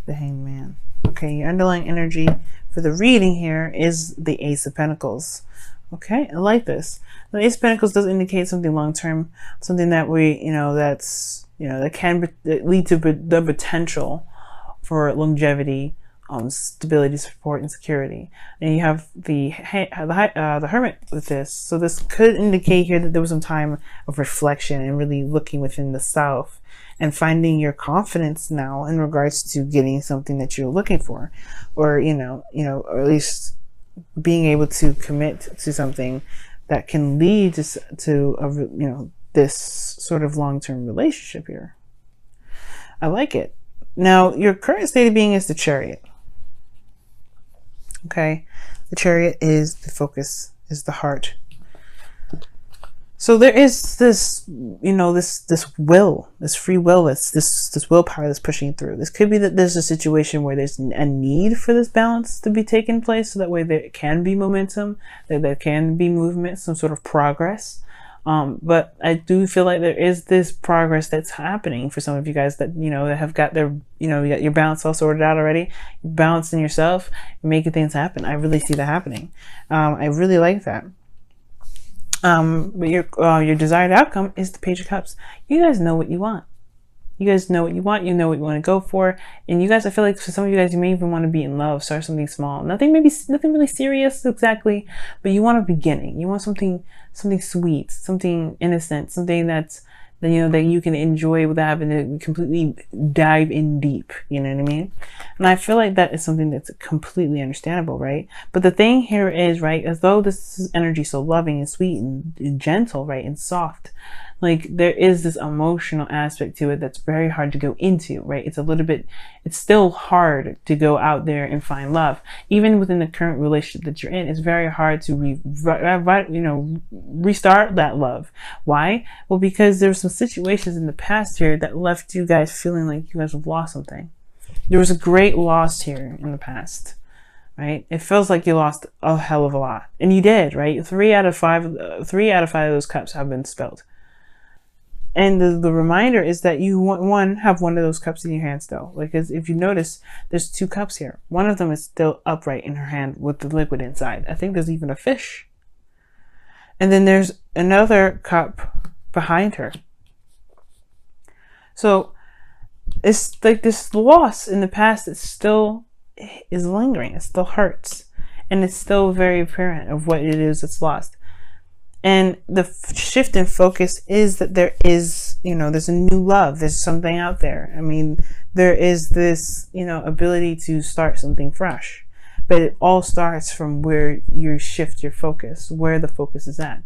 the Hanged Man. Okay, your underlying energy for the reading here is the Ace of Pentacles. Okay, I like this. The Ace of Pentacles does indicate something long-term, something that that can lead to the potential for longevity, stability, support, and security. And you have the Hermit with this. So this could indicate here that there was some time of reflection and really looking within the self and finding your confidence now in regards to getting something that you're looking for, or or at least being able to commit to something that can lead to this sort of long-term relationship here. I like it. Now, your current state of being is the Chariot. Okay, the Chariot is the focus, is the heart. So there is this, this will, this free will, this willpower that's pushing through. This could be that there's a situation where there's a need for this balance to be taking place, so that way there can be momentum, that there can be movement, some sort of progress. But I do feel like there is this progress that's happening for some of you guys that, that have got their, you got your balance all sorted out already, balancing yourself, making things happen. I really see that happening. I really like that. But your desired outcome is the Page of Cups. You guys know what you want. You guys know what you want. You know what you want to go for. And you guys, I feel like for some of you guys, you may even want to be in love, start something small. Nothing really serious exactly, but you want a beginning. You want something sweet, something innocent, something that you can enjoy without having to completely dive in deep. You know what I mean? And I feel like that is something that's completely understandable, right? But the thing here is, right, as though this is energy so loving and sweet and gentle, right, and soft, like there is this emotional aspect to it that's very hard to go into, right? It's still hard to go out there and find love. Even within the current relationship that you're in, it's very hard to restart that love. Why? Well, because there's some situations in the past here that left you guys feeling like you guys have lost something. There was a great loss here in the past, right? It feels like you lost a hell of a lot, and you did, right? 3 out of 5 of those cups have been spilled. And the reminder is that you have one of those cups in your hand still. Because if you notice, there's 2 cups here. One of them is still upright in her hand with the liquid inside. I think there's even a fish. And then there's another cup behind her. So it's like this loss in the past that still is lingering. It still hurts. And it's still very apparent of what it is that's lost. And the shift in focus is that there is, there's a new love. There's something out there. I mean, there is this, ability to start something fresh. But it all starts from where you shift your focus, where the focus is at.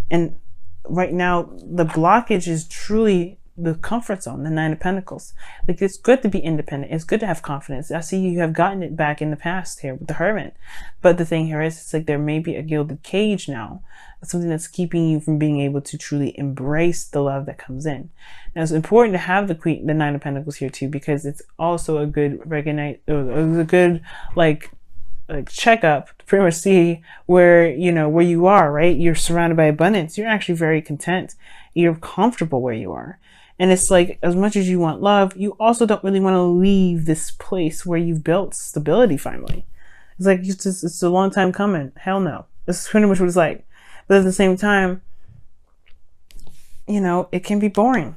And right now, the blockage is truly the comfort zone, the 9 of Pentacles. Like, it's good to be independent. It's good to have confidence. I see you have gotten it back in the past here with the Hermit. But the thing here is, it's like there may be a gilded cage now. Something that's keeping you from being able to truly embrace the love that comes in. Now, it's important to have the 9 of Pentacles here too, because it's also a good checkup to pretty much see where you are, right? You're surrounded by abundance. You're actually very content. You're comfortable where you are. And it's like, as much as you want love, you also don't really want to leave this place where you've built stability finally. It's like, it's a long time coming. Hell no. This is pretty much what it's like. But at the same time, it can be boring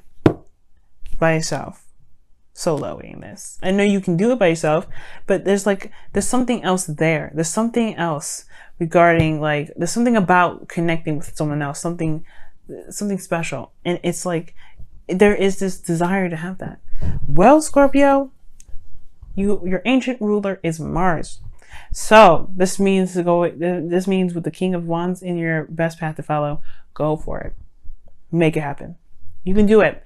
by yourself, soloing this. I know you can do it by yourself, but there's something else there. There's something else regarding, there's something about connecting with someone else, something special. And it's like, there is this desire to have that. Well, Scorpio, your ancient ruler is Mars. So this means with the King of Wands in your best path to follow, go for it. Make it happen. You can do it.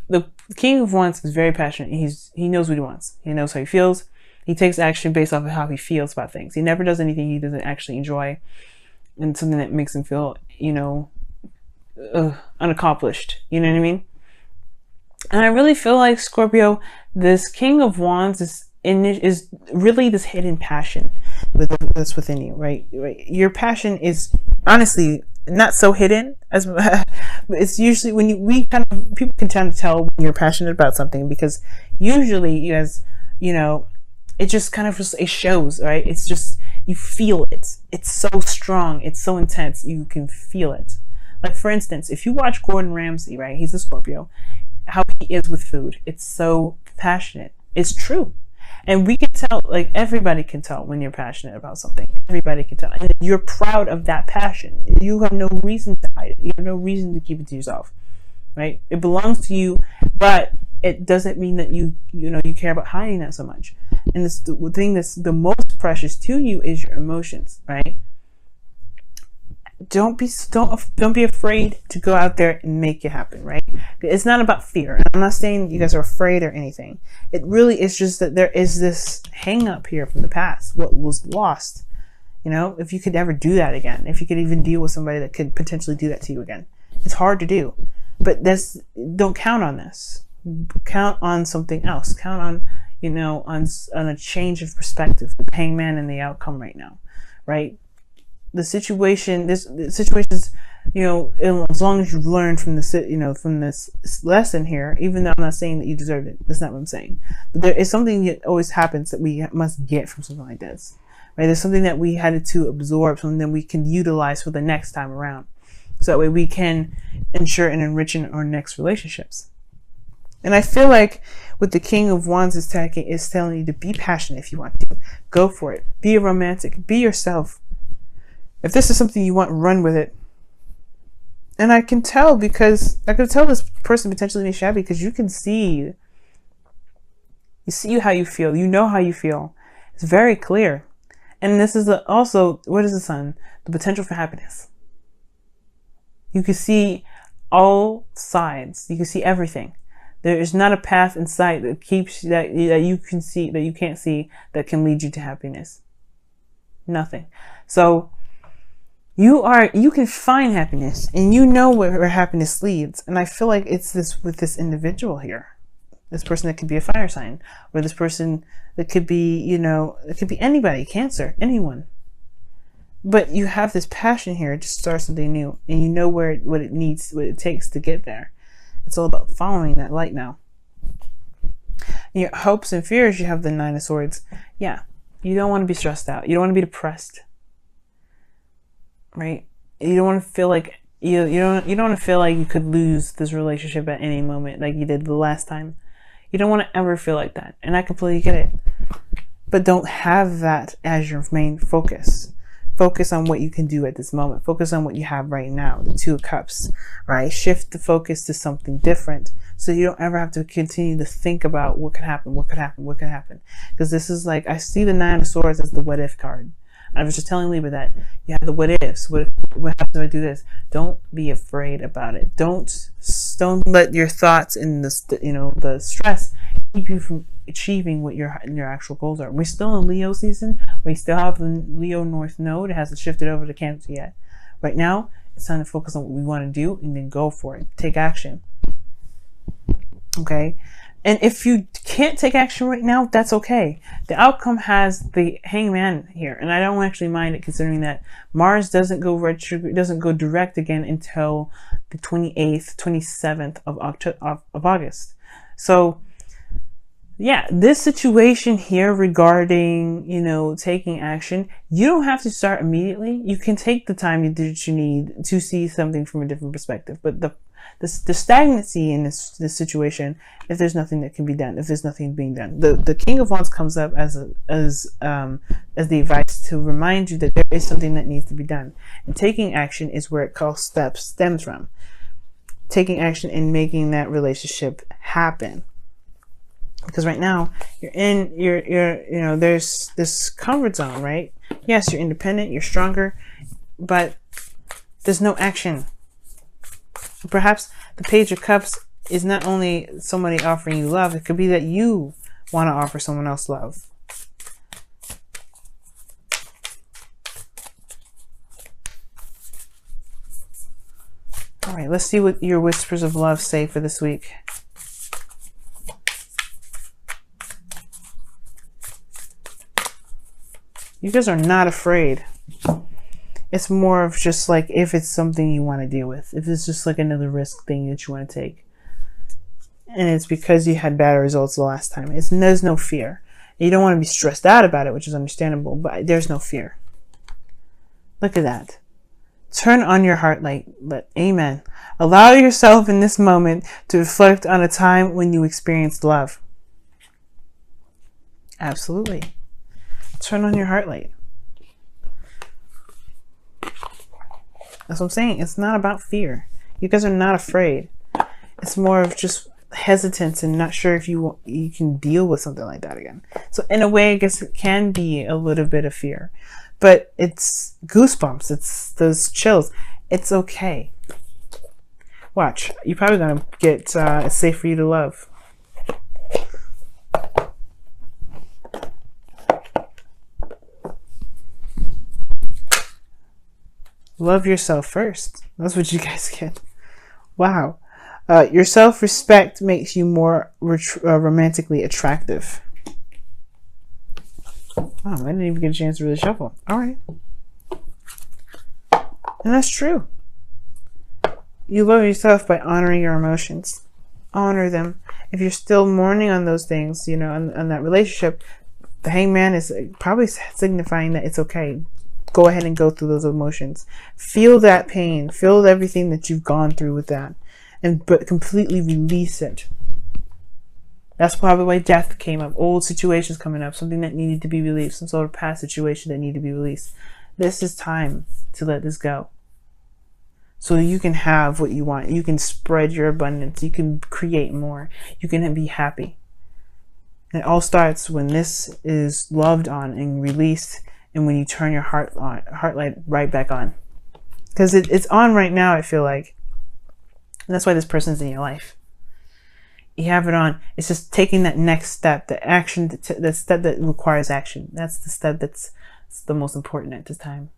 The King of Wands is very passionate. He knows what he wants. He knows how he feels. He takes action based off of how he feels about things. He never does anything he doesn't actually enjoy, and something that makes him feel, unaccomplished. You know what I mean? And I really feel like, Scorpio, this King of Wands is really this hidden passion that's within you, right? Your passion is honestly not so hidden as it's usually when people can tend to tell when you're passionate about something, because usually you guys, you know, it just kind of just, it shows, right? It's just, you feel it. It's so strong. It's so intense. You can feel it. Like, for instance, if you watch Gordon Ramsay, right? He's a Scorpio. How he is with food. It's so passionate. It's true. And we can tell, like, everybody can tell when you're passionate about something. Everybody can tell. And you're proud of that passion. You have no reason to hide it. You have no reason to keep it to yourself, right? It belongs to you, but it doesn't mean that you care about hiding that so much. And the thing that's the most precious to you is your emotions, right? Don't be afraid to go out there and make it happen, right? It's not about fear. I'm not saying you guys are afraid or anything. It really is just that there is this hang up here from the past, what was lost. You know, if you could ever do that again, if you could even deal with somebody that could potentially do that to you again. It's hard to do, but don't count on this. Count on something else. Count on, on a change of perspective, the hangman and the outcome right now, right? The situation is, as long as you've learned from this, from this lesson here, even though I'm not saying that you deserve it, that's not what I'm saying. But there is something that always happens that we must get from something like this, right? There's something that we had to absorb, something that we can utilize for the next time around. So that way we can ensure and enrich in our next relationships. And I feel like with the King of Wands is telling you to be passionate if you want to. Go for it. Be a romantic. Be yourself. If this is something you want, run with it. And I can tell because I can tell this person potentially may be shabby because you can see. You see how you feel. You know how you feel. It's very clear. And this is also, what is the Sun? The potential for happiness. You can see all sides. You can see everything. There is not a path in sight that you can see, that you can't see, that can lead you to happiness. Nothing. So you can find happiness, and you know where happiness leads. And I feel like it's this with this individual here, this person that could be a fire sign, or this person that could be, it could be anybody, Cancer, anyone. But you have this passion here to start something new, and you know what it takes to get there. It's all about following that light now. In your hopes and fears, you have the Nine of Swords. Yeah, you don't want to be stressed out. You don't want to be depressed. Right? You don't want to feel like you don't want to feel like you could lose this relationship at any moment like you did the last time. You don't want to ever feel like that. And I completely get it. But don't have that as your main focus. Focus on what you can do at this moment. Focus on what you have right now, the Two of Cups, right? Shift the focus to something different so you don't ever have to continue to think about what could happen, what could happen, what could happen. Because this is like, I see the Nine of Swords as the what if card. I was just telling Libra that you have the what ifs. What happens if I do this? Don't be afraid about it. Don't let your thoughts and the stress keep you from achieving what your actual goals are. We're still in Leo season. We still have the Leo North Node. It hasn't shifted over to Cancer yet. Right now, it's time to focus on what we want to do and then go for it. Take action. Okay? And if you can't take action right now, that's okay. The outcome has the Hangman here, and I don't actually mind it, considering that Mars doesn't go direct again until the 28th, 27th of August. So, yeah, this situation here regarding, taking action, you don't have to start immediately. You can take the time that you need to see something from a different perspective. But the stagnancy in this situation, if there's nothing that can be done, if there's nothing being done, the King of Wands comes up as the advice to remind you that there is something that needs to be done, and taking action is where it stems from. Taking action and making that relationship happen. Because right now you're in there's this comfort zone, right? Yes, you're independent, you're stronger, but there's no action. Perhaps the Page of Cups is not only somebody offering you love, it could be that you want to offer someone else love. All right, let's see what your whispers of love say for this week. You guys are not afraid. It's more of just like if it's something you want to deal with. If it's just like another risk thing that you want to take. And it's because you had bad results the last time. There's no fear. You don't want to be stressed out about it, which is understandable, but there's no fear. Look at that. Turn on your heart light. Amen. Allow yourself in this moment to reflect on a time when you experienced love. Absolutely. Turn on your heart light. That's what I'm saying. It's not about fear. You guys are not afraid. It's more of just hesitance and not sure if you can deal with something like that again. So in a way, I guess it can be a little bit of fear, but it's goosebumps. It's those chills. It's okay. Watch. You're probably going to get It's Safe for You to Love. Love yourself first. That's what you guys get. Wow. Your self-respect makes you more romantically attractive. Wow, I didn't even get a chance to really shuffle. All right. And that's true. You love yourself by honoring your emotions. Honor them. If you're still mourning on those things, you know, on that relationship, the Hangman is probably signifying that it's okay. Go ahead and go through those emotions. Feel that pain. Feel everything that you've gone through with that. But completely release it. That's probably why death came up. Old situations coming up. Something that needed to be released. Some sort of past situation that needed to be released. This is time to let this go. So you can have what you want. You can spread your abundance. You can create more. You can be happy. And it all starts when this is loved on and released, and when you turn your heart light right back on. Because it's on right now, I feel like. And that's why this person's in your life. You have it on. It's just taking that next step, the action, the step that requires action. That's the step that's the most important at this time.